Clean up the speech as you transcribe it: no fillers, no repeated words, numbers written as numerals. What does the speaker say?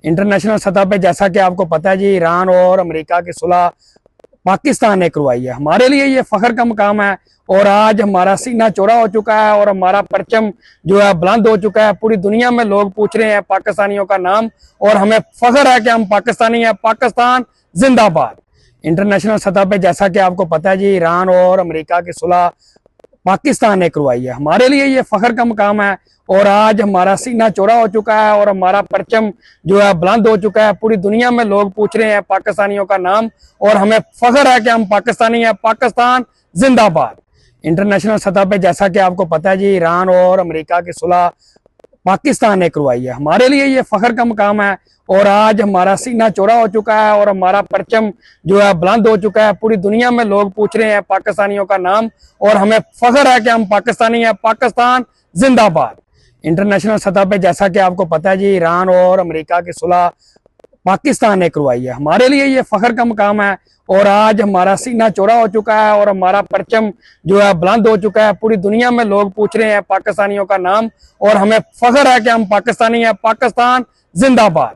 International सतह पे जैसा कि आपको पता है जी, ईरान और अमेरिका की सुलह पाकिस्तान ने करवाई है। हमारे लिए ये फख्र का मुकाम है और आज हमारा सीना चौड़ा हो चुका है और हमारा परचम जो है बुलंद हो चुका है। पूरी दुनिया में लोग पूछ रहे हैं पाकिस्तानियों का नाम और हमें फख्र है कि हम पाकिस्तानी हैं। पाकिस्तान जिंदाबाद। इंटरनेशनल सतह पे जैसा कि आपको पता है जी, ईरान और अमेरिका की सुलह पाकिस्तान ने करवाई है। हमारे लिए ये फख्र का मुकाम है और आज हमारा सीना चौड़ा हो चुका है और हमारा परचम जो है बुलंद हो चुका है। पूरी दुनिया में लोग पूछ रहे हैं पाकिस्तानियों का नाम और हमें फख्र है कि हम पाकिस्तानी हैं। पाकिस्तान जिंदाबाद। इंटरनेशनल सतह पे जैसा कि आपको पता है जी, ईरान और अमेरिका की सुलह पाकिस्तान ने करवाई है। हमारे लिए ये फख्र का मुकाम है और आज हमारा सीना चौड़ा हो चुका है और हमारा परचम जो है बुलंद हो चुका है। पूरी दुनिया में लोग पूछ रहे हैं पाकिस्तानियों का नाम और हमें फख्र है कि हम पाकिस्तानी हैं। पाकिस्तान जिंदाबाद। इंटरनेशनल सतह पे जैसा कि आपको पता है जी, ईरान और अमेरिका की सुलह पाकिस्तान ने करवाई है। हमारे लिए ये फख्र का मुकाम है और आज हमारा सीना चौड़ा हो चुका है और हमारा परचम जो है बुलंद हो चुका है। पूरी दुनिया में लोग पूछ रहे हैं पाकिस्तानियों का नाम और हमें फख्र है कि हम पाकिस्तानी हैं। पाकिस्तान जिंदाबाद।